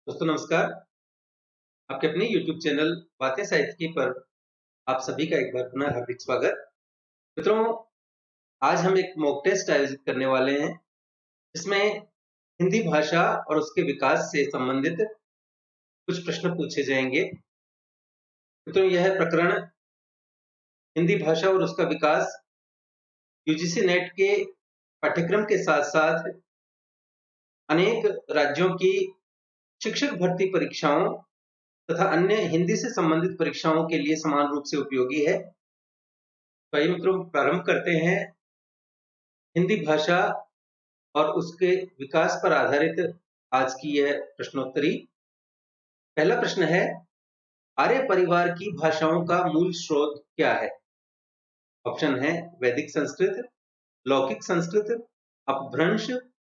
दोस्तों नमस्कार। आपके अपने YouTube चैनल बातें साहित्य की पर आप सभी का एक बार पुनः हार्दिक स्वागत। मित्रों, आज हम एक मॉक टेस्ट आयोजित करने वाले हैं, जिसमें हिंदी भाषा और उसके विकास से संबंधित कुछ प्रश्न पूछे जाएंगे। मित्रों, यह प्रकरण हिंदी भाषा और उसका विकास यूजीसी नेट के पाठ्यक्रम के साथ-साथ अनेक राज्यों की शिक्षक भर्ती परीक्षाओं तथा अन्य हिंदी से संबंधित परीक्षाओं के लिए समान रूप से उपयोगी है। तो आइए मित्रों, प्रारंभ करते हैं हिंदी भाषा और उसके विकास पर आधारित आज की यह प्रश्नोत्तरी। पहला प्रश्न है, आर्य परिवार की भाषाओं का मूल स्रोत क्या है? ऑप्शन है वैदिक संस्कृत, लौकिक संस्कृत, अपभ्रंश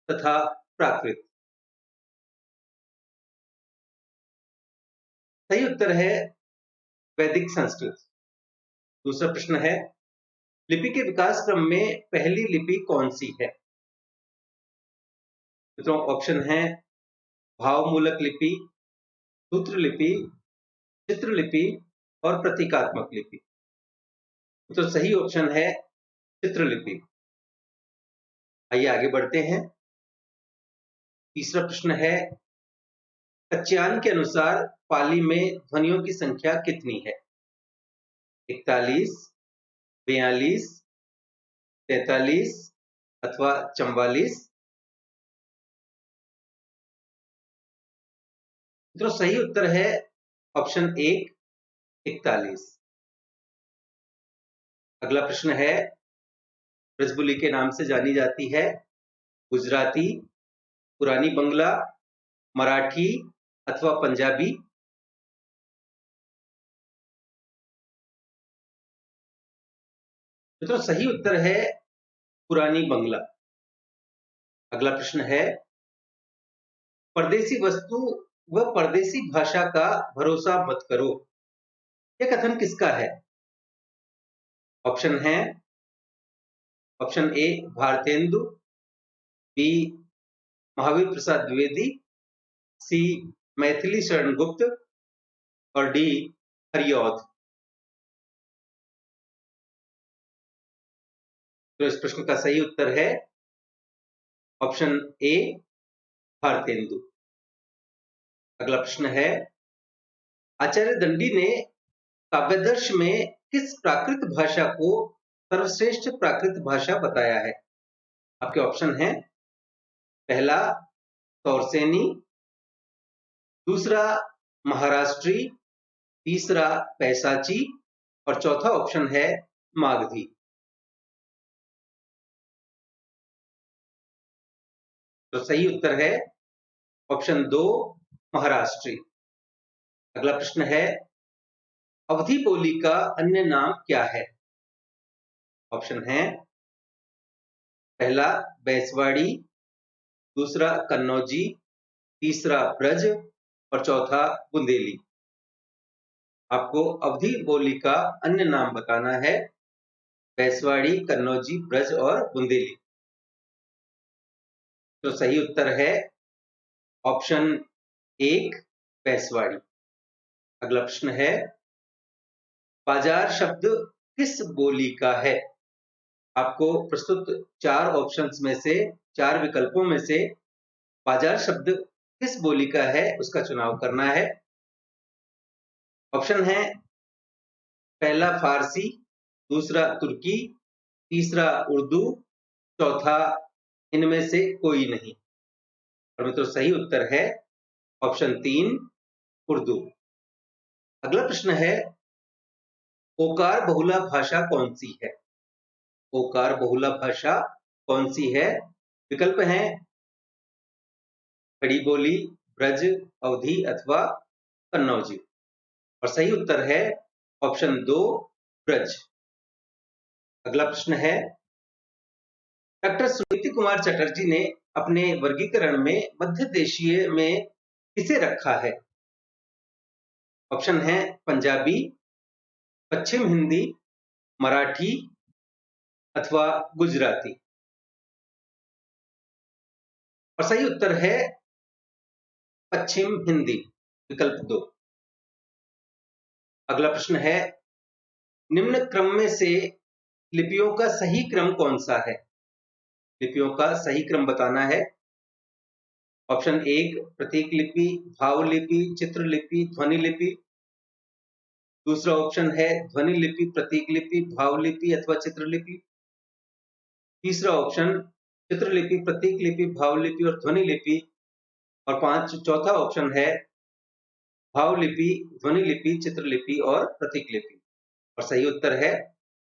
तथा प्राकृत। सही उत्तर है वैदिक संस्कृत। दूसरा प्रश्न है, लिपि के विकास क्रम में पहली लिपि कौन सी है? मित्रों, ऑप्शन है भावमूलक लिपि, सूत्र लिपि, चित्रलिपि और प्रतीकात्मक लिपि। तो सही ऑप्शन है चित्रलिपि। आइए आगे बढ़ते हैं। तीसरा प्रश्न है, कच्चायन के अनुसार पाली में ध्वनियों की संख्या कितनी है? 41, 42, 43 अथवा 44। तो सही उत्तर है ऑप्शन 1, 41। अगला प्रश्न है, ब्रजबुली के नाम से जानी जाती है गुजराती, पुरानी बंगला, मराठी अथवा पंजाबी। तो सही उत्तर है पुरानी बंगला। अगला प्रश्न है, परदेसी वस्तु व परदेसी भाषा का भरोसा मत करो, यह कथन किसका है? ऑप्शन है, option A Bharatendu, B Mahavir Prasad Dwivedi, C Maithili Sharan Gupt और डी हरिऔध। तो इस प्रश्न का सही उत्तर है ऑप्शन ए भारतेंदु। अगला प्रश्न है, आचार्य दंडी ने काव्यादर्श में किस प्राकृत भाषा को सर्वश्रेष्ठ प्राकृत भाषा बताया है? आपके ऑप्शन हैं, पहला तौरसेनी, दूसरा महाराष्ट्री, तीसरा पैसाची और चौथा ऑप्शन है मागधी। तो सही उत्तर है ऑप्शन 2 महाराष्ट्री। अगला प्रश्न है, अवधी बोली का अन्य नाम क्या है? ऑप्शन है, पहला बैसवाड़ी, दूसरा कन्नौजी, तीसरा ब्रज और चौथा बुंदेली। आपको अवधी बोली का अन्य नाम बताना है, बैसवाड़ी, कन्नौजी, ब्रज और बुंदेली। तो सही उत्तर है ऑप्शन 1 बैसवाड़ी। अगला प्रश्न है, बाजार शब्द किस बोली का है? आपको प्रस्तुत 4 ऑप्शंस में से, 4 विकल्पों में से बाजार शब्द किस बोली का है उसका चुनाव करना है। ऑप्शन है, पहला फारसी, दूसरा तुर्की, तीसरा उर्दू, चौथा इनमें से कोई नहीं। और मित्रों, सही उत्तर है ऑप्शन 3 उर्दू। अगला प्रश्न है, ओकार बहुला भाषा कौन सी है? ओकार बहुला भाषा कौन सी है? विकल्प हैं, खड़ी बोली, ब्रज, अवधी अथवा कन्नौजी। और सही उत्तर है ऑप्शन 2 ब्रज। अगला प्रश्न है, डॉक्टर सुनीति कुमार चटर्जी ने अपने वर्गीकरण में मध्य देशीय में किसे रखा है? ऑप्शन है, पंजाबी, पश्चिम हिंदी, मराठी अथवा गुजराती। और सही उत्तर है, पश्चिम हिंदी, विकल्प 2। अगला प्रश्न है, निम्न क्रम में से लिपियों का सही क्रम कौन सा है? लिपियों का सही क्रम बताना है। ऑप्शन 1 प्रतीक लिपि, भाव लिपि, चित्र लिपि, ध्वनि लिपि। दूसरा ऑप्शन है ध्वनि लिपि, प्रतीक लिपि, भाव लिपि अथवा चित्र लिपि। तीसरा ऑप्शन चित्र लिपि, प्रतीक लिपि, भाव लिपि और ध्वनि लिपि। और चौथा ऑप्शन है भाव लिपि, ध्वनि लिपि, चित्र लिपि और प्रतीक लिपि। और सही उत्तर है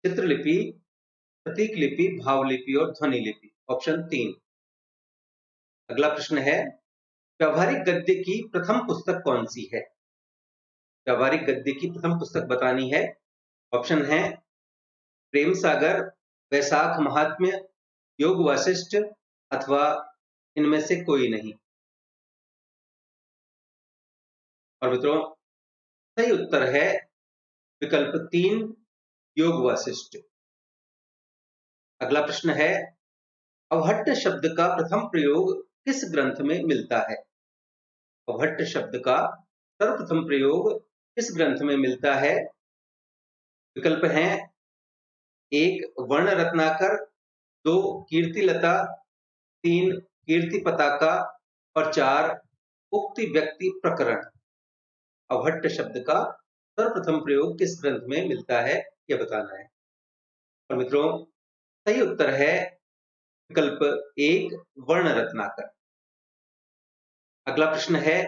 चित्र लिपि, प्रतीक लिपि, भाव लिपि और ध्वनि लिपि, ऑप्शन 3। अगला प्रश्न है, व्यावहारिक गद्य की प्रथम पुस्तक कौन सी है? व्यावहारिक गद्य की प्रथम पुस्तक बतानी है। ऑप्शन है प्रेम सागर, वैशाख महात्म्य, योग वासिष्ठ अथवा इनमें से कोई नहीं। और मित्रों सही उत्तर है विकल्प 3 योग वासिष्ठ। अगला प्रश्न है, अवहट्ट शब्द का प्रथम प्रयोग किस ग्रंथ में मिलता है? अवहट्ट शब्द का सर्वप्रथम प्रयोग किस ग्रंथ में मिलता है? विकल्प हैं 1 वर्ण रत्नाकर, 2 कीर्तिलता, 3 कीर्ति पताका और 4 उक्ति व्यक्ति प्रकरण। अवहट्ट शब्द का सर्वप्रथम प्रयोग किस ग्रंथ में मिलता है, यह बताना है। और मित्रों सही उत्तर है विकल्प 1 वर्ण रत्नाकर। अगला प्रश्न है,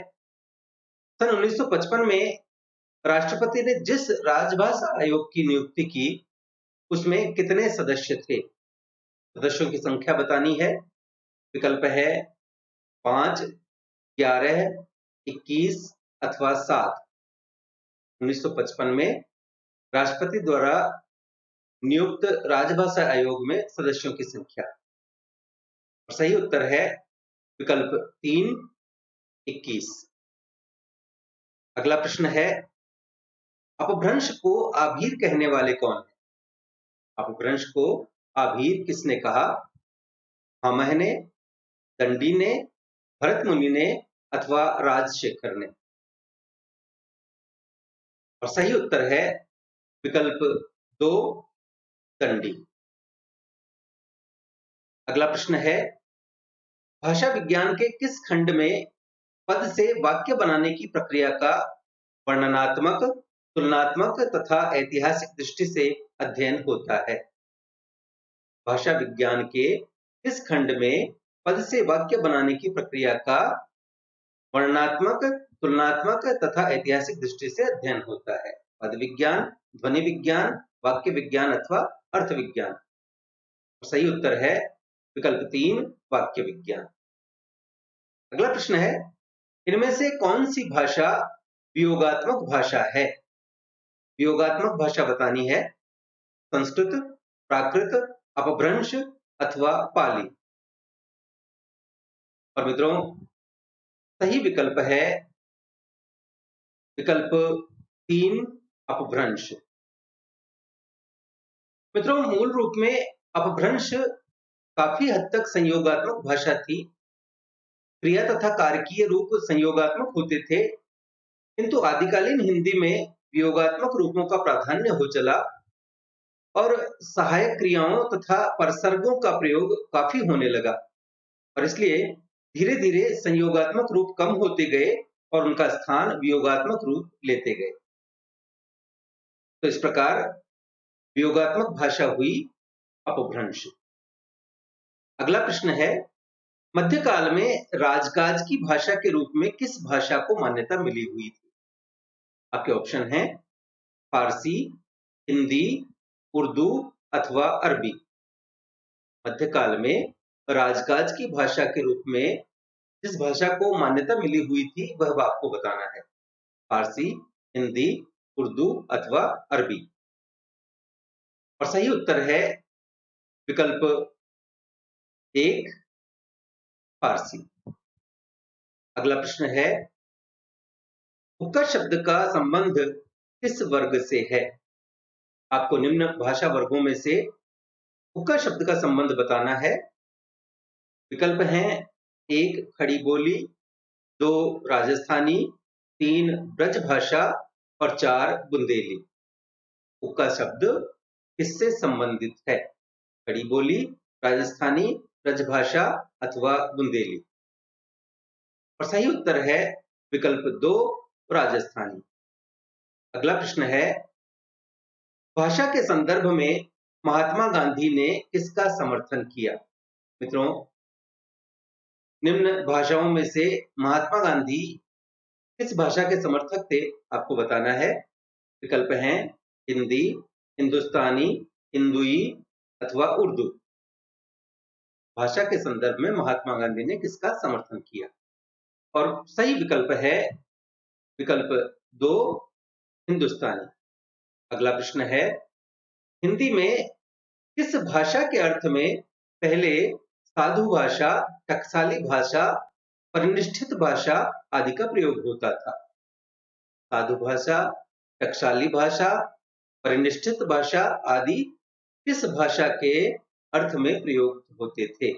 सन 1955 में राष्ट्रपति ने जिस राजभाषा आयोग की नियुक्ति की उसमें कितने सदस्य थे? सदस्यों की संख्या बतानी है। विकल्प है 5, 11, 21 अथवा 7। 1955 में राष्ट्रपति द्वारा नियुक्त राजभाषा आयोग में सदस्यों की संख्या। सही उत्तर है विकल्प 3, 21। अगला प्रश्न है, अपभ्रंश को आभीर कहने वाले कौन है? अपभ्रंश को आभीर किसने कहा? भामह ने, दंडी ने, भरत मुनि ने अथवा राजशेखर ने। और सही उत्तर है विकल्प 2 दंडी। अगला प्रश्न है, भाषा विज्ञान के किस खंड में पद से वाक्य बनाने की प्रक्रिया का वर्णनात्मक, तुलनात्मक तथा ऐतिहासिक दृष्टि से अध्ययन होता है? भाषा विज्ञान के किस खंड में पद से वाक्य बनाने की प्रक्रिया का वर्णनात्मक, तुलनात्मक तथा ऐतिहासिक दृष्टि से अध्ययन होता है? पद विज्ञान, ध्वनि विज्ञान, वाक्य विज्ञान अथवा अर्थ विज्ञान। सही उत्तर है विकल्प 3 वाक्य विज्ञान। अगला प्रश्न है, इनमें से कौन सी भाषा वियोगात्मक भाषा है? वियोगात्मक भाषा बतानी है। संस्कृत, प्राकृत, अपभ्रंश अथवा पाली। और मित्रों सही विकल्प है विकल्प 3 अपभ्रंश। मित्रों मूल रूप में अपभ्रंश काफी हद तक संयोगात्मक भाषा थी। क्रिया तथा कारकीय रूप संयोगात्मक होते थे, किंतु आदिकालीन हिंदी में वियोगात्मक रूपों का प्राधान्य हो चला और सहायक क्रियाओं तथा परसर्गों का प्रयोग काफी होने लगा और इसलिए धीरे धीरे संयोगात्मक रूप कम होते गए और उनका स्थान वियोगात्मक रूप लेते गए। तो इस प्रकार वियोगात्मक भाषा हुई अपभ्रंश। अगला प्रश्न है, मध्यकाल में राजकाज की भाषा के रूप में किस भाषा को मान्यता मिली हुई थी? आपके ऑप्शन हैं फारसी, हिंदी, उर्दू अथवा अरबी। मध्यकाल में राजकाज की भाषा के रूप में जिस भाषा को मान्यता मिली हुई थी वह आपको बताना है। फारसी, हिंदी, उर्दू अथवा अरबी। और सही उत्तर है विकल्प 1 फारसी। अगला प्रश्न है, हुक्का शब्द का संबंध किस वर्ग से है? आपको निम्न भाषा वर्गों में से हुक्का शब्द का संबंध बताना है। विकल्प हैं 1 खड़ी बोली, 2 राजस्थानी, 3 ब्रजभाषा और 4 बुंदेली। उक्का शब्द किससे संबंधित है? खड़ी बोली, राजस्थानी, ब्रजभाषा अथवा बुंदेली। और सही उत्तर है विकल्प 2 राजस्थानी। अगला प्रश्न है, भाषा के संदर्भ में महात्मा गांधी ने किसका समर्थन किया? मित्रों, निम्न भाषाओं में से महात्मा गांधी किस भाषा के समर्थक थे? आपको बताना है। विकल्प हैं हिंदी, हिंदुस्तानी, हिंदुई अथवा उर्दू। भाषा के संदर्भ में महात्मा गांधी ने किसका समर्थन किया? और सही विकल्प है विकल्प 2 हिंदुस्तानी। अगला प्रश्न है, हिंदी में किस भाषा के अर्थ में पहले साधु भाषा, टकसाली भाषा, परिनिष्ठित भाषा आदि का प्रयोग होता था? साधु भाषा, टकसाली भाषा, परिनिष्ठित भाषा आदि किस भाषा के अर्थ में प्रयोग होते थे?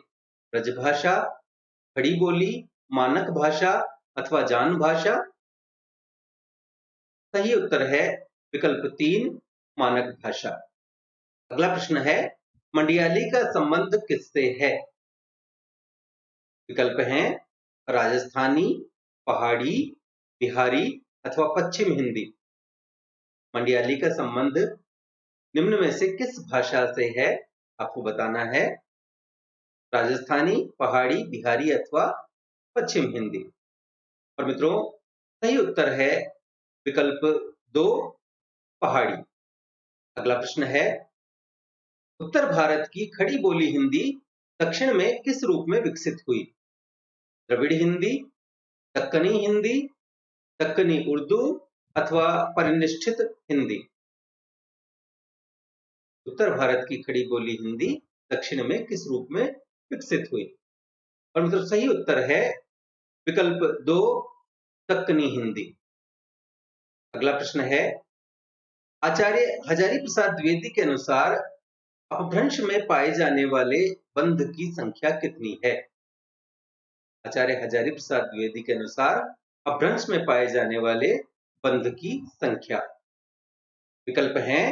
ब्रजभाषा, खड़ी बोली, मानक भाषा अथवा जान भाषा? सही उत्तर है विकल्प 3 मानक भाषा। अगला प्रश्न है, मंडियाली का संबंध किससे है? विकल्प हैं राजस्थानी, पहाड़ी, बिहारी अथवा पश्चिम हिंदी। मंडियाली का संबंध निम्न में से किस भाषा से है? आपको बताना है। राजस्थानी, पहाड़ी, बिहारी अथवा पश्चिम हिंदी। और मित्रों, सही उत्तर है विकल्प 2 पहाड़ी। अगला प्रश्न है, उत्तर भारत की खड़ी बोली हिंदी दक्षिण में किस रूप में विकसित हुई? द्रविड़ हिंदी, दक्कनी हिंदी, दक्कनी उर्दू अथवा परिनिष्ठित हिंदी? उत्तर भारत की खड़ी बोली हिंदी दक्षिण में किस रूप में विकसित हुई? और मित्रों, सही उत्तर है विकल्प 2 दक्कनी हिंदी। अगला प्रश्न है, आचार्य हजारी प्रसाद द्विवेदी के अनुसार अपभ्रंश में पाए जाने वाले बंध की संख्या कितनी है? आचार्य हजारी प्रसाद द्विवेदी के अनुसार अपभ्रंश में पाए जाने वाले बंध की संख्या। विकल्प हैं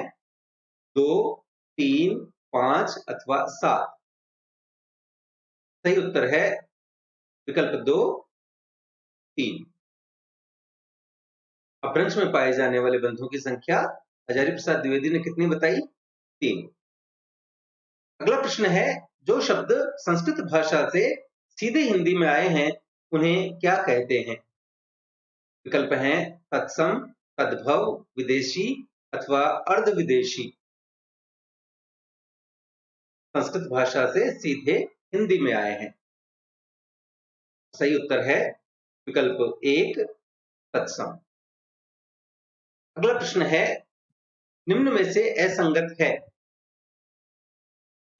2, 3, 5 अथवा 7। सही उत्तर है विकल्प 2, 3। अपभ्रंश में पाए जाने वाले बंधों की संख्या हजारी प्रसाद द्विवेदी ने कितनी बताई? 3। अगला प्रश्न है, जो शब्द संस्कृत भाषा से सीधे हिंदी में आए हैं उन्हें क्या कहते हैं? विकल्प हैं तत्सम, तद्भव, विदेशी अथवा अर्ध विदेशी। संस्कृत भाषा से सीधे हिंदी में आए हैं। सही उत्तर है विकल्प 1 तत्सम। अगला प्रश्न है, निम्न में से असंगत है?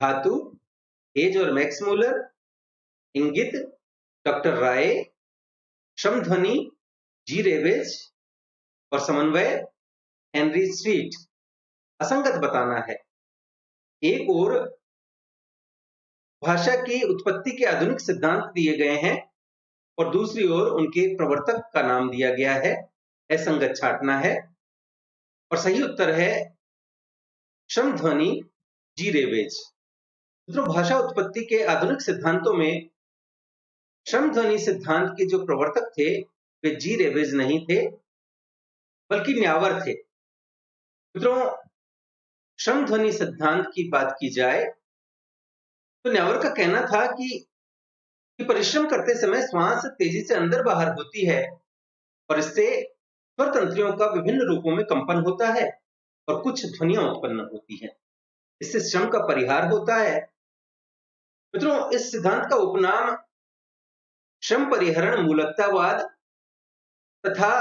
धातु हेज और मैक्स मूलर, इंगित डॉक्टर राय, श्रमध्वनि जी रेवेज और समन्वय हेनरी स्ट्रीट। असंगत बताना है। एक ओर भाषा की उत्पत्ति के आधुनिक सिद्धांत दिए गए हैं और दूसरी ओर उनके प्रवर्तक का नाम दिया गया है। असंगत छांटना है। और सही उत्तर है श्रमध्वनि जी रेवेज। मित्रों, भाषा उत्पत्ति के आधुनिक सिद्धांतों में श्रमध्वनि सिद्धांत के जो प्रवर्तक थे वे जी रेवेज नहीं थे बल्कि न्यावर थे। मित्रों, श्रमध्वनि सिद्धांत की बात की जाए तो न्यावर का कहना था कि परिश्रम करते समय श्वास तेजी से अंदर बाहर होती है और इससे स्वर तंत्रियों का विभिन्न रूपों में कंपन होता है और कुछ ध्वनियां उत्पन्न होती हैं। इससे श्रम का परिहार होता है। मित्रों, इस सिद्धांत का उपनाम श्रम परिहरण मूलकतावाद तथा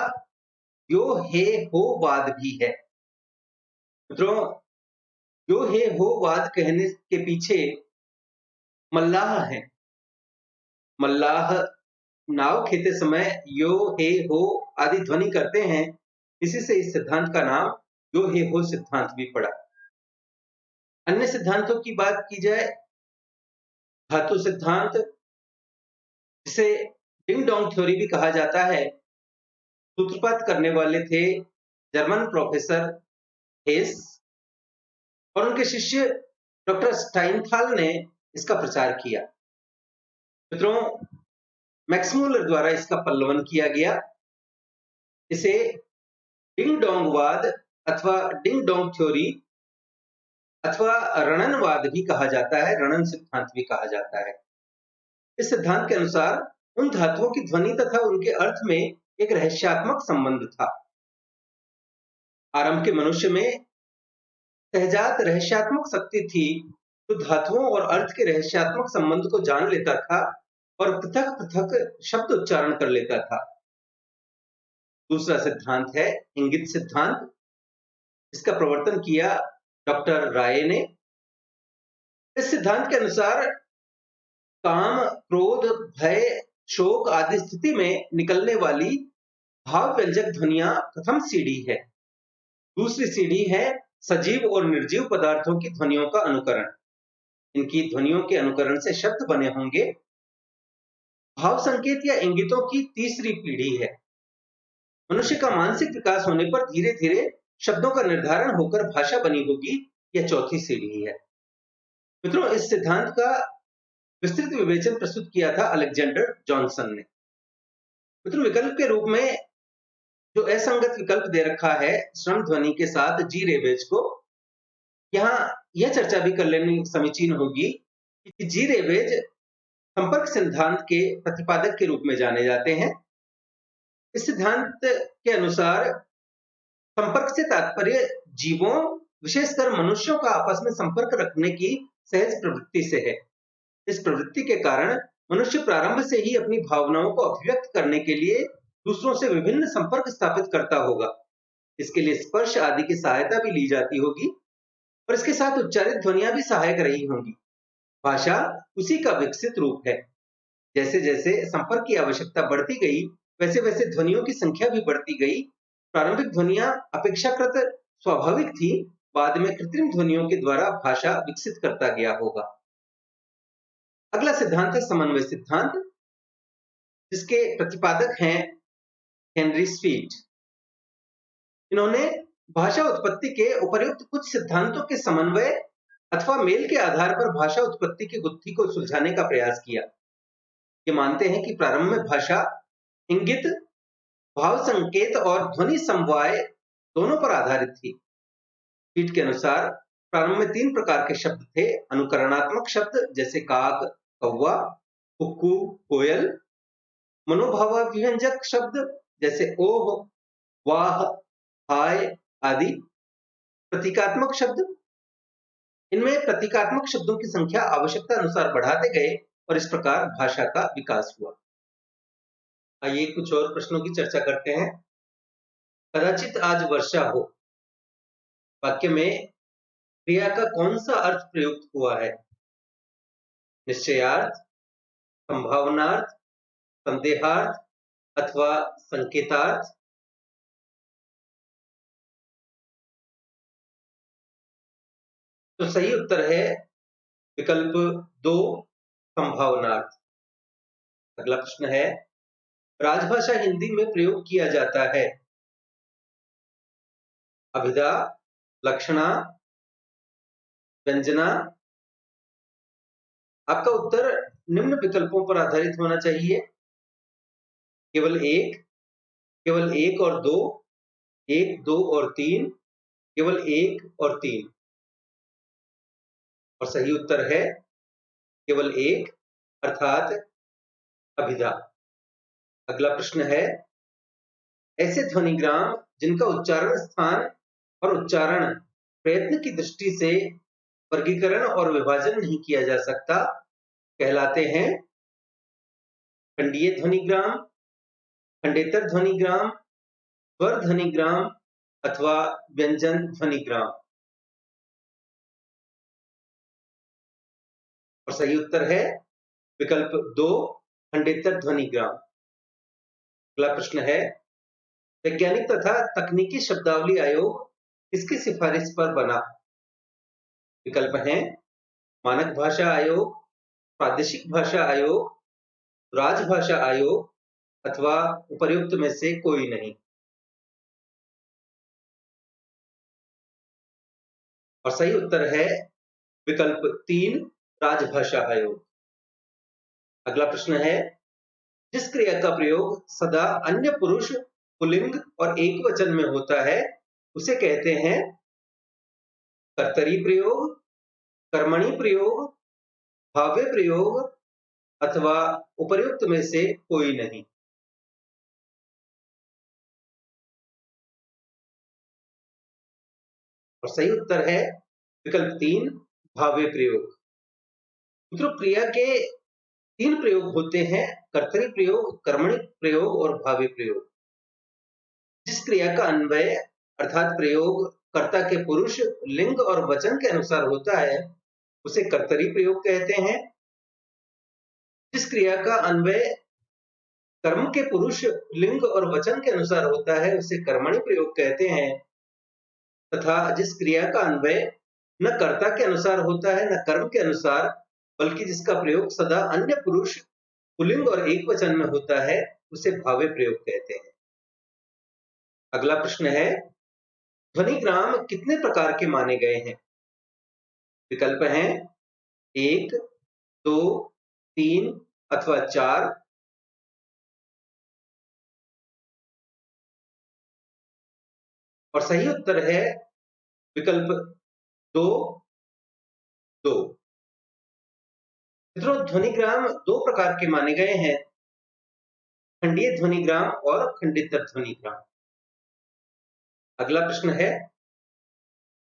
यो हे हो वाद भी है। मित्रों, यो हे हो वाद कहने के पीछे मल्लाह है। मल्लाह नाव खेते समय यो हे हो आदि ध्वनि करते हैं। इसी से इस सिद्धांत का नाम यो हे हो सिद्धांत भी पड़ा। अन्य सिद्धांतों की बात की जाए, धातु सिद्धांत, जिसे डिंग डोंग थ्योरी भी कहा जाता है। सूत्रपात करने वाले थे जर्मन प्रोफेसर हेस और उनके शिष्य डॉक्टर स्टाइनथाल ने इसका प्रचार किया। मित्रों, मैक्समूलर द्वारा इसका पल्लवन किया गया। इसे डिंग डोंगवाद अथवा डिंग डोंग थ्योरी अथवा रणनवाद भी कहा जाता है, रणन सिद्धांत भी कहा जाता है। इस सिद्धांत के अनुसार उन धातुओं की ध्वनि तथा उनके अर्थ में एक रहस्यात्मक संबंध था। आरंभ के मनुष्य में सहजात रहस्यात्मक शक्ति थी, जो धातुओं और अर्थ के रहस्यात्मक संबंध को जान लेता था और पृथक पृथक शब्द उच्चारण कर लेता था। दूसरा सिद्धांत है इंगित सिद्धांत। इसका प्रवर्तन किया डॉक्टर राय ने। इस सिद्धांत के अनुसार काम, क्रोध, भय, शोक आदि स्थिति में निकलने वाली भाव व्यंजक ध्वनियां प्रथम सीढ़ी है। दूसरी सीढ़ी है सजीव और निर्जीव पदार्थों की ध्वनियों का अनुकरण। इनकी ध्वनियों के अनुकरण से शब्द बने होंगे। भाव संकेत या इंगितों की तीसरी पीढ़ी है। मनुष्य का मानसिक विकास होने पर धीरे धीरे शब्दों का निर्धारण होकर भाषा बनी होगी, यह चौथी सीढ़ी है। मित्रों, इस सिद्धांत का विस्तृत विवेचन प्रस्तुत किया था अलेक्जेंडर जॉनसन ने। मित्रों, विकल्प के रूप में जो असंगत विकल्प दे रखा है श्रम ध्वनि के साथ जी रेवेज को, यहाँ यह चर्चा भी कर लेनी समीचीन होगी कि जी रेवेज संपर्क सिद्धांत के प्रतिपादक के रूप में जाने जाते हैं। इस सिद्धांत के अनुसार संपर्क से तात्पर्य जीवों, विशेषकर मनुष्यों का आपस में संपर्क रखने की सहज प्रवृत्ति से है। इस प्रवृत्ति के कारण मनुष्य प्रारंभ से ही अपनी भावनाओं को अभिव्यक्त करने के लिए दूसरों से विभिन्न संपर्क स्थापित करता होगा। इसके लिए स्पर्श आदि की सहायता भी ली जाती होगी और इसके साथ उच्चारित ध्वनियां भी सहायक रही होंगी। भाषा उसी का विकसित रूप है। जैसे जैसे संपर्क की आवश्यकता बढ़ती गई, वैसे वैसे ध्वनियों की संख्या भी बढ़ती गई। प्रारंभिक ध्वनियां अपेक्षाकृत स्वाभाविक थी, बाद में कृत्रिम ध्वनियों के द्वारा भाषा विकसित करता गया होगा। अगला सिद्धांत है समन्वय सिद्धांत, जिसके प्रतिपादक हैं हेनरी स्वीट। इन्होंने भाषा उत्पत्ति के उपर्युक्त कुछ सिद्धांतों के समन्वय अथवा मेल के आधार पर भाषा उत्पत्ति की गुत्थी को सुलझाने का प्रयास किया। ये मानते हैं कि प्रारंभ में भाषा इंगित, भाव संकेत और ध्वनि समवाय दोनों पर आधारित थी। स्वीट के अनुसार प्रारंभ में 3 प्रकार के शब्द थे। अनुकरणात्मक शब्द जैसे काक, कौवा, कुक्कू, कोयल। मनोभावाभिव्यंजक शब्द जैसे ओह, वाह, हाय आदि। प्रतीकात्मक शब्द, इनमें प्रतीकात्मक शब्दों की संख्या आवश्यकता अनुसार बढ़ाते गए और इस प्रकार भाषा का विकास हुआ। आइए कुछ और प्रश्नों की चर्चा करते हैं। कदाचित आज वर्षा हो, वाक्य में क्रिया का कौन सा अर्थ प्रयुक्त हुआ है? निश्चयार्थ, संभावनार्थ, संदेहार्थ अथवा संकेतार्थ? तो सही उत्तर है विकल्प 2, संभावनार्थ। अगला प्रश्न है, राजभाषा हिंदी में प्रयोग किया जाता है अभिधा, लक्षणा, व्यंजना। आपका उत्तर निम्न विकल्पों पर आधारित होना चाहिए। केवल एक, केवल 1 और 2, 1, 2 और 3, केवल 1 और 3। और सही उत्तर है केवल 1 अर्थात अभिधा। अगला प्रश्न है, ऐसे ध्वनिग्राम जिनका उच्चारण स्थान और उच्चारण प्रयत्न की दृष्टि से वर्गीकरण और विभाजन नहीं किया जा सकता कहलाते हैं खंडीय ध्वनिग्राम, खंडेतर ध्वनिग्राम, स्वर ध्वनिग्राम अथवा व्यंजन ध्वनिग्राम। और सही उत्तर है विकल्प 2, खंडेतर ध्वनिग्राम। अगला प्रश्न है, वैज्ञानिक तथा तकनीकी शब्दावली आयोग किसकी सिफारिश पर बना? विकल्प हैं मानक भाषा आयोग, प्रादेशिक भाषा आयोग, राजभाषा आयोग अथवा उपर्युक्त में से कोई नहीं। और सही उत्तर है विकल्प 3, राजभाषा आयोग। अगला प्रश्न है, जिस क्रिया का प्रयोग सदा अन्य पुरुष, पुल्लिंग और एकवचन में होता है उसे कहते हैं कर्तरी प्रयोग, कर्मणि प्रयोग, भाव्य प्रयोग अथवा उपर्युक्त में से कोई नहीं। और सही उत्तर है विकल्प 3, भाव्य प्रयोग। मित्रों, क्रिया के 3 प्रयोग होते हैं, कर्तरी प्रयोग, कर्मणि प्रयोग और भावी प्रयोग। जिस क्रिया का अन्वय अर्थात प्रयोग कर्ता के पुरुष, लिंग और वचन के अनुसार होता है उसे कर्तरी प्रयोग कहते हैं। जिस क्रिया का अन्वय कर्म के पुरुष, लिंग और वचन के अनुसार होता है उसे कर्मणि प्रयोग कहते हैं। तथा जिस क्रिया का अन्वय न कर्ता के अनुसार होता है न कर्म के अनुसार, बल्कि जिसका प्रयोग सदा अन्य पुरुष, पुल्लिंग और एकवचन में होता है उसे भाव्य प्रयोग कहते हैं। अगला प्रश्न है, ध्वनिग्राम कितने प्रकार के माने गए हैं? विकल्प हैं 1, 2, 3 अथवा 4। और सही उत्तर है विकल्प 2, 2। मित्रों, ध्वनिग्राम 2 प्रकार के माने गए हैं, खंडीय ध्वनिग्राम और खंडित ध्वनिग्राम। अगला प्रश्न है,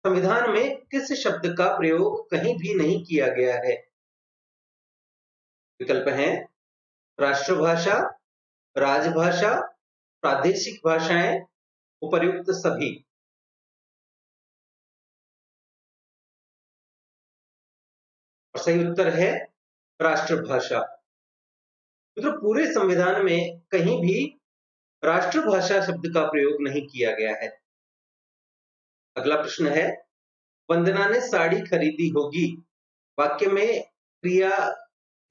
संविधान में किस शब्द का प्रयोग कहीं भी नहीं किया गया है? विकल्प हैं राष्ट्रभाषा, राजभाषा, प्रादेशिक भाषाएं, उपर्युक्त सभी। और सही उत्तर है राष्ट्रभाषा। मित्रों, पूरे संविधान में कहीं भी राष्ट्रभाषा शब्द का प्रयोग नहीं किया गया है। अगला प्रश्न है, वंदना ने साड़ी खरीदी होगी वाक्य में क्रिया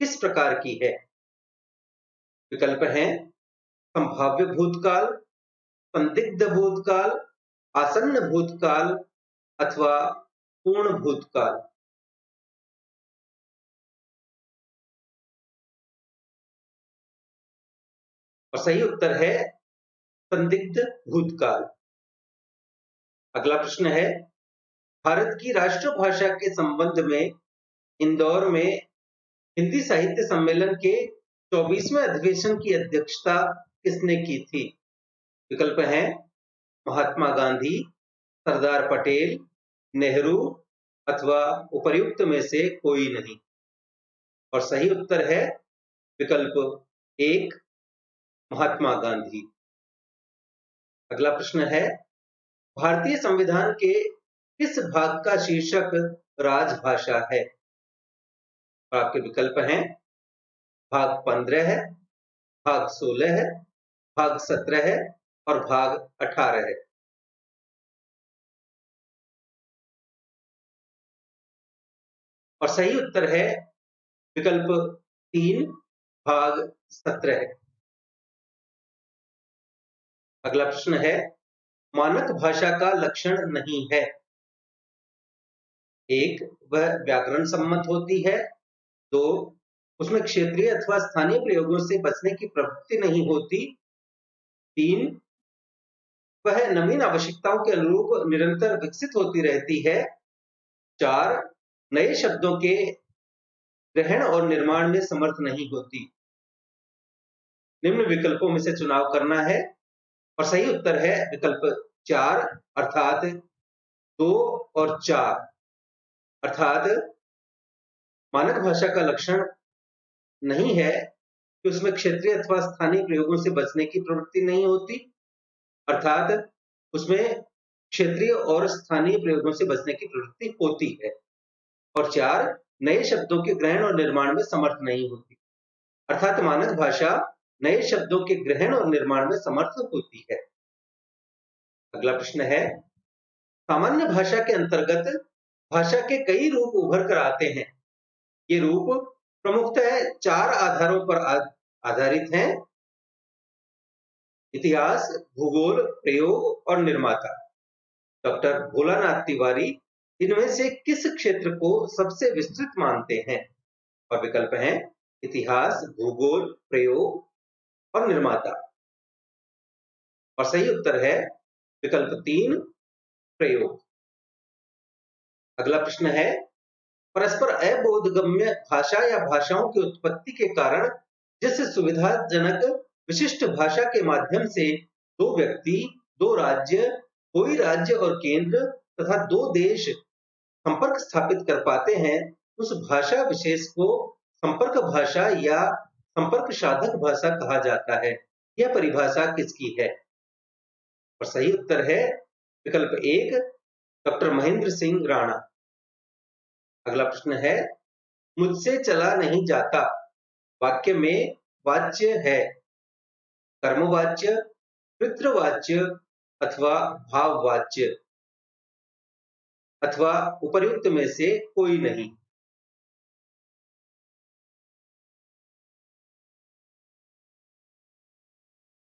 किस प्रकार की है? विकल्प हैं संभाव्य भूतकाल, संदिग्ध भूतकाल, आसन्न भूतकाल अथवा पूर्ण भूतकाल। और सही उत्तर है संदिग्ध भूतकाल। अगला प्रश्न है, भारत की राष्ट्रभाषा के संबंध में इंदौर में हिंदी साहित्य सम्मेलन के 24वें अधिवेशन की अध्यक्षता किसने की थी? विकल्प हैं महात्मा गांधी, सरदार पटेल, नेहरू अथवा उपर्युक्त में से कोई नहीं। और सही उत्तर है विकल्प 1, महात्मा गांधी। अगला प्रश्न है, भारतीय संविधान के किस भाग का शीर्षक राजभाषा है? और आपके विकल्प हैं भाग 15 है, भाग 16 है, भाग 17 है और भाग 18 है। और सही उत्तर है विकल्प 3, भाग 17 है। अगला प्रश्न है, मानक भाषा का लक्षण नहीं है। 1, वह व्याकरण सम्मत होती है। 2, उसमें क्षेत्रीय अथवा स्थानीय प्रयोगों से बचने की प्रवृत्ति नहीं होती। 3, वह नवीन आवश्यकताओं के अनुरूप निरंतर विकसित होती रहती है। 4, नए शब्दों के ग्रहण और निर्माण में समर्थ नहीं होती। निम्न विकल्पों में से चुनाव करना है और सही उत्तर है विकल्प 4 अर्थात 2 और 4। अर्थात मानक भाषा का लक्षण नहीं है कि उसमें क्षेत्रीय अथवा स्थानीय प्रयोगों से बचने की प्रवृत्ति नहीं होती, अर्थात उसमें क्षेत्रीय और स्थानीय प्रयोगों से बचने की प्रवृत्ति होती है। और 4, नए शब्दों के ग्रहण और निर्माण में समर्थ नहीं होती, अर्थात मानक भाषा नए शब्दों के ग्रहण और निर्माण में समर्थ होती है। अगला प्रश्न है, सामान्य भाषा के अंतर्गत भाषा के कई रूप उभर कर आते हैं। ये रूप प्रमुखतः 4 आधारों पर आधारित हैं। इतिहास, भूगोल, प्रयोग और निर्माता। डॉक्टर भोलानाथ तिवारी इनमें से किस क्षेत्र को सबसे विस्तृत मानते हैं? और विकल्प हैं इतिहास, भूगोल, प्रयोग और निर्माता। और सही उत्तर है विकल्प 3, प्रयोग। अगला प्रश्न है, परस्पर अबोधगम्य भाषा या भाषाओं की उत्पत्ति के कारण जिस सुविधाजनक विशिष्ट भाषा के माध्यम से दो व्यक्ति, दो राज्य, कोई राज्य और केंद्र तथा दो देश संपर्क स्थापित कर पाते हैं, उस भाषा विशेष को संपर्क भाषा या संपर्क साधक भाषा कहा जाता है। यह परिभाषा किसकी है? और सही उत्तर है विकल्प 1, डॉक्टर महेंद्र सिंह राणा। अगला प्रश्न है, मुझसे चला नहीं जाता वाक्य में वाच्य है कर्मवाच्य, पितृवाच्य अथवा भाववाच्य अथवा उपर्युक्त में से कोई नहीं।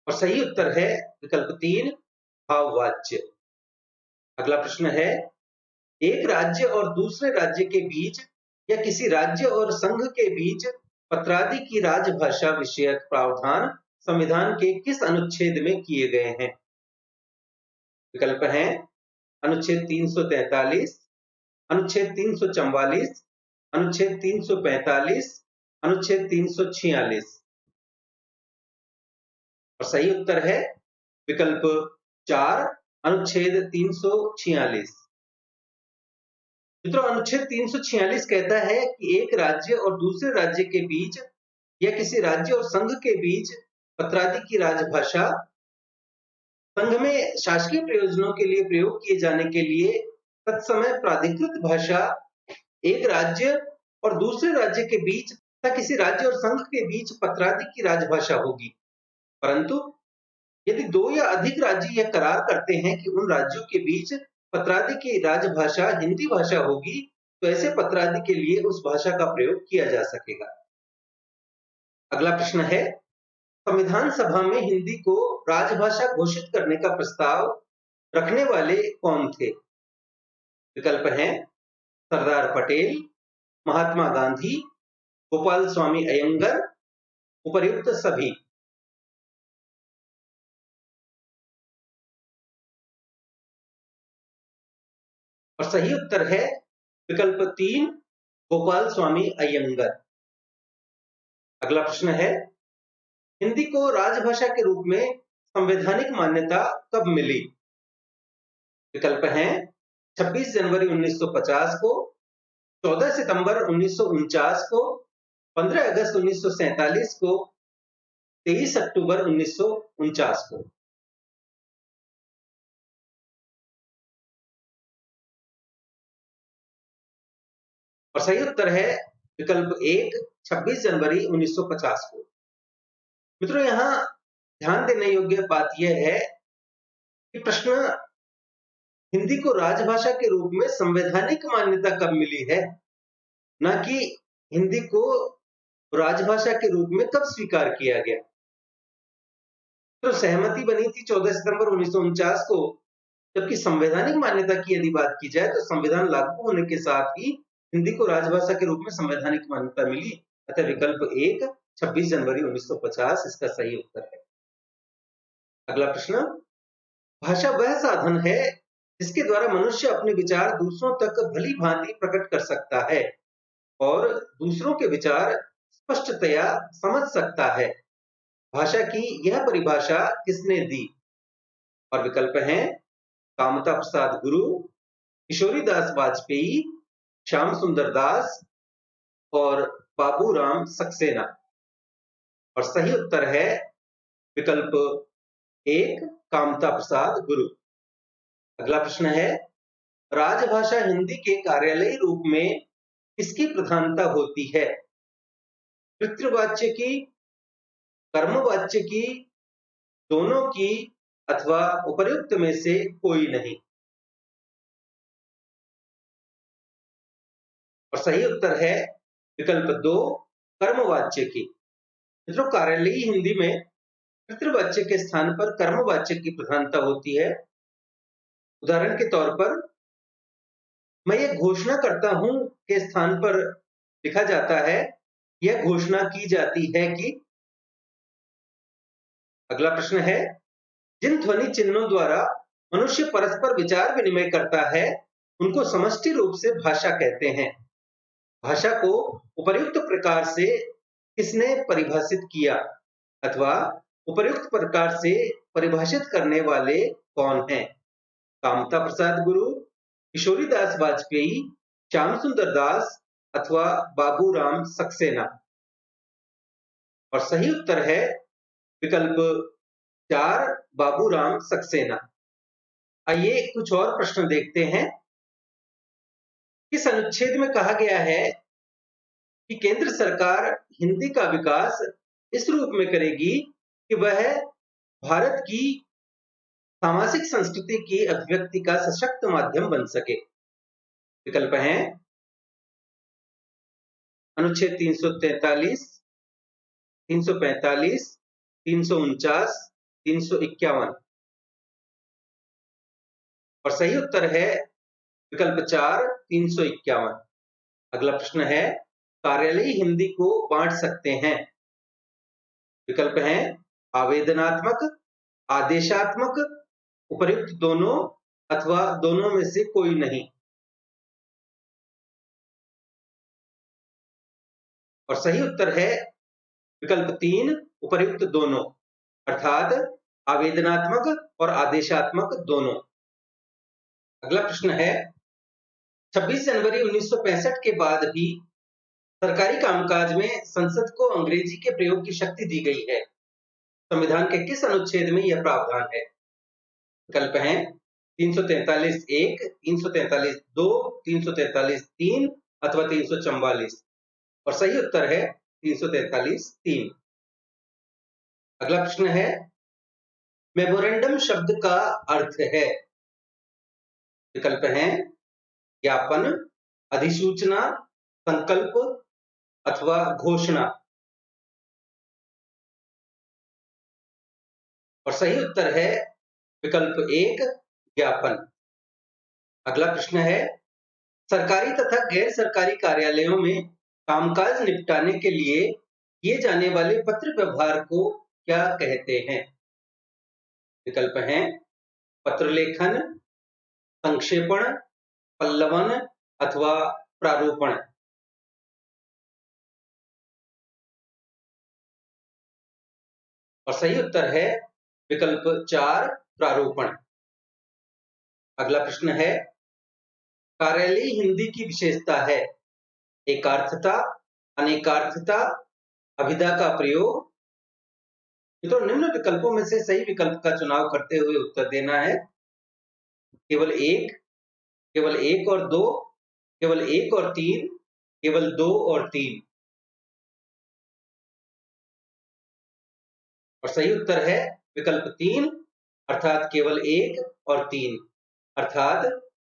और सही उत्तर है विकल्प 3, भाववाच्य। अगला प्रश्न है, एक राज्य और दूसरे राज्य के बीच या किसी राज्य और संघ के बीच पत्रादि की राजभाषा विषयक प्रावधान संविधान के किस अनुच्छेद में किए गए हैं? विकल्प हैं अनुच्छेद 343, अनुच्छेद 344, अनुच्छेद 345, अनुच्छेद 346। और सही उत्तर है विकल्प 4, अनुच्छेद 346। मित्रों, अनुच्छेद 346 कहता है कि एक राज्य और दूसरे राज्य के बीच या किसी राज्य और संघ के बीच पत्रादि की राजभाषा संघ में शासकीय प्रयोजनों के लिए प्रयोग किए जाने के लिए तत्समय प्राधिकृत भाषा एक राज्य और दूसरे राज्य के बीच तथा किसी राज्य और संघ के बीच पत्रादि की राजभाषा होगी। परंतु यदि दो या अधिक राज्य यह करार करते हैं कि उन राज्यों के बीच पत्रादि की राजभाषा हिंदी भाषा होगी, तो ऐसे पत्रादि के लिए उस भाषा का प्रयोग किया जा सकेगा। अगला प्रश्न है, संविधान सभा में हिंदी को राजभाषा घोषित करने का प्रस्ताव रखने वाले कौन थे? विकल्प हैं सरदार पटेल, महात्मा गांधी, गोपाल स्वामी अयंगर, उपर्युक्त सभी। और सही उत्तर है विकल्प 3, गोपाल स्वामी अयंगर। अगला प्रश्न है, हिंदी को राजभाषा के रूप में संवैधानिक मान्यता कब मिली? विकल्प हैं 26 जनवरी 1950 को, 14 सितंबर 1949 को, 15 अगस्त 1947 को, 23 अक्टूबर 1949 को। और सही उत्तर है विकल्प 1, 26 जनवरी 1950 को। मित्रों, यहाँ ध्यान देने योग्य बात यह है कि प्रश्न हिंदी को राजभाषा के रूप में संवैधानिक मान्यता कब मिली है, न कि हिंदी को राजभाषा के रूप में कब स्वीकार किया गया। तो सहमति बनी थी 14 सितंबर 1949 को, जबकि संवैधानिक मान्यता की यदि बात की जाए तो संविधान लागू होने के साथ ही हिंदी को राजभाषा के रूप में संवैधानिक मान्यता मिली। अतः विकल्प 1, 26 जनवरी 1950 इसका सही उत्तर है। अगला प्रश्न, भाषा वह साधन है जिसके द्वारा मनुष्य अपने विचार दूसरों तक भली भांति प्रकट कर सकता है और दूसरों के विचार स्पष्टतया समझ सकता है। भाषा की यह परिभाषा किसने दी? और विकल्प हैं कामता प्रसाद गुरु, किशोरीदास वाजपेयी, श्याम सुंदर दास और बाबूराम सक्सेना। और सही उत्तर है विकल्प 1, कामता प्रसाद गुरु। अगला प्रश्न है, राजभाषा हिंदी के कार्यालयी रूप में किसकी प्रधानता होती है? पितृवाच्य की, कर्मवाच्य की, दोनों की अथवा उपर्युक्त में से कोई नहीं। और सही उत्तर है विकल्प 2, कर्मवाच्य की। मित्रों, कार्यालयी हिंदी में पितृवाच्य के स्थान पर कर्मवाच्य की प्रधानता होती है। उदाहरण के तौर पर मैं ये घोषणा करता हूं के स्थान पर लिखा जाता है यह घोषणा की जाती है कि। अगला प्रश्न है, जिन ध्वनि चिन्हों द्वारा मनुष्य परस्पर विचार विनिमय करता है उनको समष्टि रूप से भाषा कहते हैं। भाषा को उपर्युक्त प्रकार से किसने परिभाषित किया अथवा उपर्युक्त प्रकार से परिभाषित करने वाले कौन हैं? कामता प्रसाद गुरु, किशोरीदास वाजपेयी, श्याम सुंदर दास अथवा बाबूराम सक्सेना। और सही उत्तर है विकल्प 4, बाबूराम सक्सेना। आइए कुछ और प्रश्न देखते हैं। इस अनुच्छेद में कहा गया है कि केंद्र सरकार हिंदी का विकास इस रूप में करेगी कि वह भारत की सामाजिक संस्कृति की अभिव्यक्ति का सशक्त माध्यम बन सके। विकल्प हैं अनुच्छेद 343, 345, 349, 351। और सही उत्तर है विकल्प 4, 351। अगला प्रश्न है, कार्यालयी हिंदी को बांट सकते हैं। विकल्प हैं आवेदनात्मक, आदेशात्मक, उपर्युक्त दोनों अथवा दोनों में से कोई नहीं। और सही उत्तर है विकल्प 3, उपर्युक्त दोनों, अर्थात आवेदनात्मक और आदेशात्मक दोनों। अगला प्रश्न है, 26 जनवरी 1965 के बाद भी सरकारी कामकाज में संसद को अंग्रेजी के प्रयोग की शक्ति दी गई है। संविधान के किस अनुच्छेद में यह प्रावधान है? विकल्प हैं 343(1), 343(2), 343(3) अथवा 344। और सही उत्तर है 343(3). अगला प्रश्न है, मेमोरेंडम शब्द का अर्थ है। विकल्प हैं ज्ञापन, अधिसूचना, संकल्प अथवा घोषणा। और सही उत्तर है विकल्प 1, ज्ञापन। अगला प्रश्न है, सरकारी तथा गैर सरकारी कार्यालयों में कामकाज निपटाने के लिए किए जाने वाले पत्र व्यवहार को क्या कहते हैं? विकल्प हैं पत्र लेखन, संक्षेपण, पल्लवन अथवा प्रारूपण। और सही उत्तर है विकल्प 4, प्रारूपण। अगला प्रश्न है, कार्यालयी हिंदी की विशेषता है एकार्थता, अनेकार्थता, अभिधा का प्रयोग। तो निम्न विकल्पों में से सही विकल्प का चुनाव करते हुए उत्तर देना है। केवल 1, केवल 1 और 2, केवल 1 और 3, केवल 2 और 3। और सही उत्तर है विकल्प 3, अर्थात केवल 1 और 3। अर्थात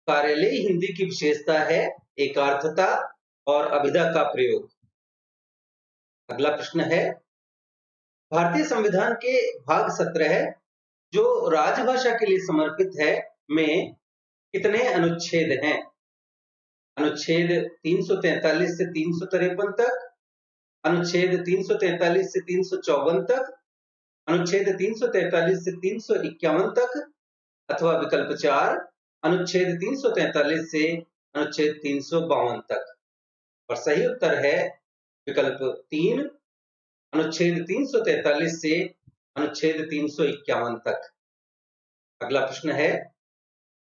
कार्यालयी हिंदी की विशेषता है एकार्थता और अभिधा का प्रयोग। अगला प्रश्न है, भारतीय संविधान के भाग 17 जो राजभाषा के लिए समर्पित है में कितने अनुच्छेद हैं? अनुच्छेद 343 से 353 तक, अनुच्छेद 343 से 354 तक, अनुच्छेद 343 से 351 तक अथवा विकल्प 4, अनुच्छेद 343 से अनुच्छेद 352 तक। और सही उत्तर है विकल्प 3, अनुच्छेद 343 से अनुच्छेद 351 तक। अगला प्रश्न है,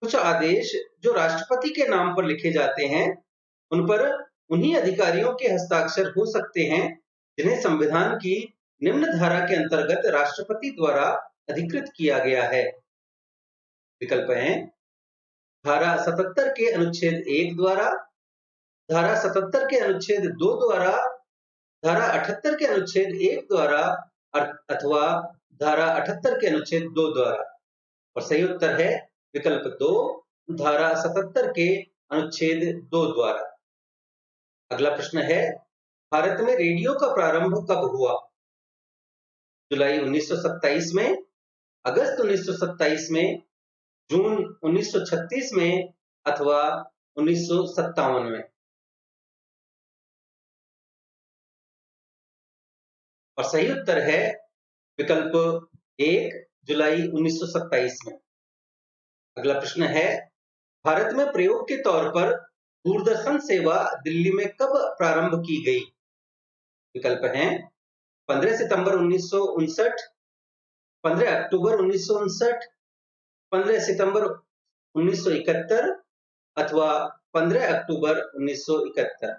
कुछ आदेश जो राष्ट्रपति के नाम पर लिखे जाते हैं उन पर उन्हीं अधिकारियों के हस्ताक्षर हो सकते हैं जिन्हें संविधान की निम्न धारा के अंतर्गत राष्ट्रपति द्वारा अधिकृत किया गया है। विकल्प हैं धारा 77 के अनुच्छेद 1 द्वारा, धारा 77 के अनुच्छेद 2 द्वारा, धारा 78 के अनुच्छेद 1 द्वारा अथवा धारा 78 के अनुच्छेद 2 द्वारा। और सही उत्तर है विकल्प 2, धारा 77 के अनुच्छेद 2 द्वारा। अगला प्रश्न है, भारत में रेडियो का प्रारंभ कब हुआ? जुलाई 1927 में, अगस्त 1927 में, जून 1936 में अथवा 1957 में। और सही उत्तर है विकल्प 1 जुलाई 1927 में। अगला प्रश्न है, भारत में प्रयोग के तौर पर दूरदर्शन सेवा दिल्ली में कब प्रारंभ की गई? विकल्प हैं 15 सितंबर 1959, 15 अक्टूबर 1959, 15 सितंबर 1971 अथवा 15 अक्टूबर 1971।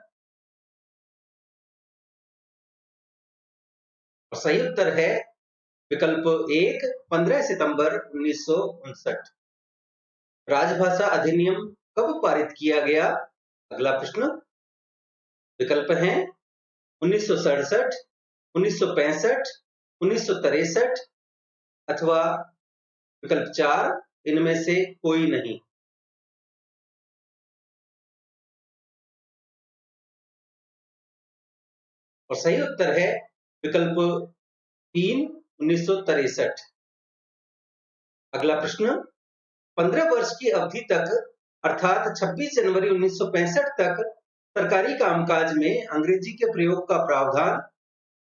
और सही उत्तर है विकल्प 1 15 सितंबर 1959। राजभाषा अधिनियम कब पारित किया गया? अगला प्रश्न। विकल्प हैं 1967, 1965, 1963 अथवा विकल्प 4 इनमें से कोई नहीं। और सही उत्तर है विकल्प 3 1963। अगला प्रश्न। 15 वर्ष की अवधि तक अर्थात 26 जनवरी 1965 तक सरकारी कामकाज में अंग्रेजी के प्रयोग का प्रावधान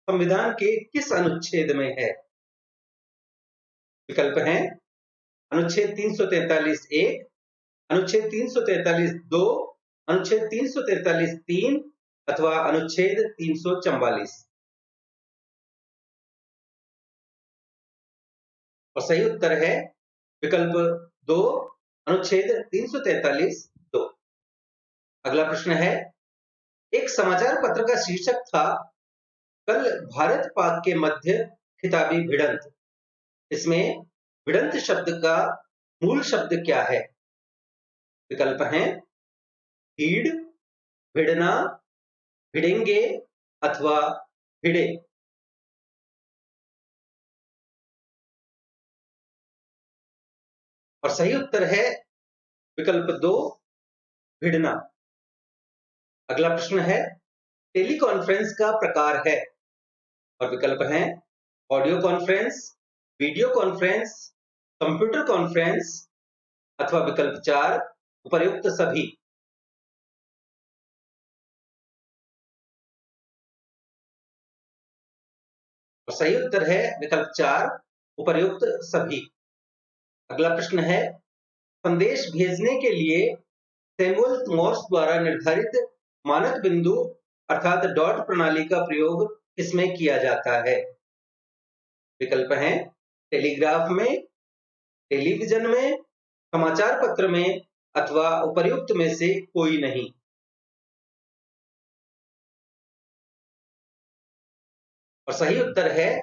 संविधान के किस अनुच्छेद में है? विकल्प हैं अनुच्छेद 343(1), अनुच्छेद 343(2), अनुच्छेद 343(3) अथवा अनुच्छेद 344। और सही उत्तर है विकल्प 2 अनुच्छेद 343(2). अगला प्रश्न है, एक समाचार पत्र का शीर्षक था कल भारत पाक के मध्य खिताबी भिड़ंत। इसमें भिड़ंत शब्द का मूल शब्द क्या है? विकल्प हैं भीड़, भिड़ना, भिड़ेंगे अथवा भिड़े। और सही उत्तर है विकल्प 2 भिड़ना। अगला प्रश्न है, टेलीकॉन्फ्रेंस का प्रकार है? और विकल्प हैं audio conference, video conference, computer conference अथवा विकल्प 4 उपर्युक्त सभी। और सही उत्तर है विकल्प 4 उपर्युक्त सभी। अगला प्रश्न है, संदेश भेजने के लिए सैमुअल मॉर्स द्वारा निर्धारित मानक बिंदु अर्थात डॉट प्रणाली का प्रयोग किसमें किया जाता है? विकल्प हैं टेलीग्राफ में, टेलीविजन में, समाचार पत्र में अथवा उपर्युक्त में से कोई नहीं। और सही उत्तर है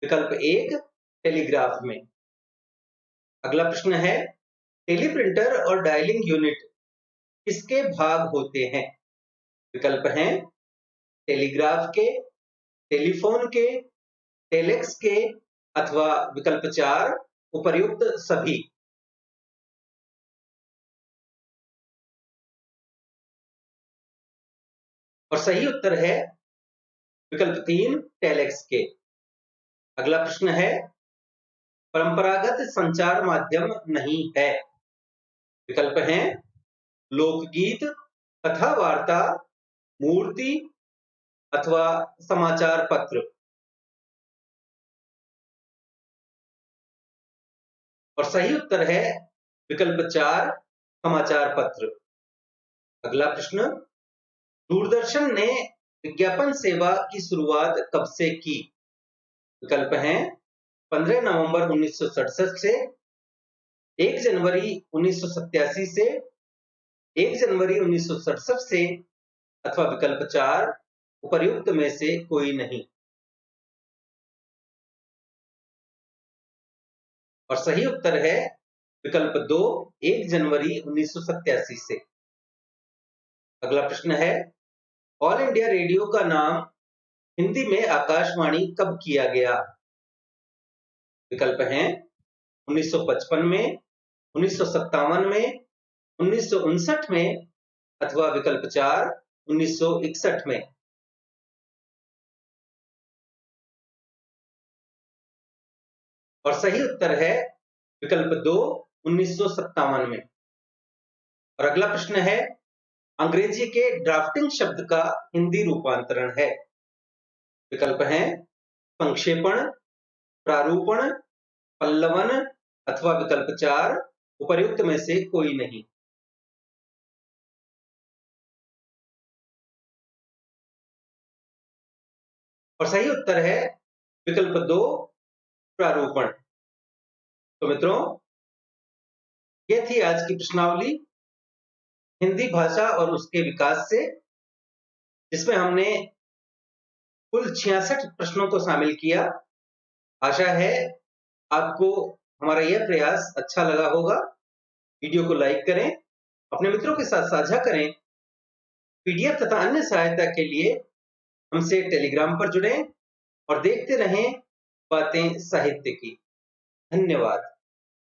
विकल्प 1 टेलीग्राफ में। अगला प्रश्न है, टेलीप्रिंटर और डायलिंग यूनिट किसके भाग होते हैं? विकल्प हैं टेलीग्राफ के, टेलीफोन के, टेलेक्स के अथवा विकल्प 4 उपर्युक्त सभी। और सही उत्तर है विकल्प 3 टेलेक्स के। अगला प्रश्न है, परंपरागत संचार माध्यम नहीं है। विकल्प हैं लोकगीत, कथा वार्ता, मूर्ति अथवा समाचार पत्र। और सही उत्तर है विकल्प 4 समाचार पत्र। अगला प्रश्न, दूरदर्शन ने विज्ञापन सेवा की शुरुआत कब से की? विकल्प हैं 15 नवंबर 1967 से, 1 जनवरी 1987 से, 1 जनवरी 1967 से अथवा विकल्प 4 उपर्युक्त में से कोई नहीं। और सही उत्तर है विकल्प 2 1 जनवरी 1987 से। अगला प्रश्न है, ऑल इंडिया रेडियो का नाम हिंदी में आकाशवाणी कब किया गया? विकल्प हैं 1955 में, 1957 में, 1959 में अथवा विकल्प 4 1961 में। और सही उत्तर है विकल्प 2 1957 में। और अगला प्रश्न है, अंग्रेजी के ड्राफ्टिंग शब्द का हिंदी रूपांतरण है। विकल्प हैं संक्षेपण, प्रारूपण, पल्लवन अथवा विकल्प 4 उपर्युक्त में से कोई नहीं। और सही उत्तर है विकल्प 2 प्रारूपण। तो मित्रों, ये थी आज की प्रश्नावली हिंदी भाषा और उसके विकास से, जिसमें हमने कुल 66 प्रश्नों को शामिल किया। आशा है आपको हमारा यह प्रयास अच्छा लगा होगा। वीडियो को लाइक करें, अपने मित्रों के साथ साझा करें। पीडीएफ तथा अन्य सहायता के लिए हमसे टेलीग्राम पर जुड़ें और देखते रहें बातें साहित्य की। धन्यवाद।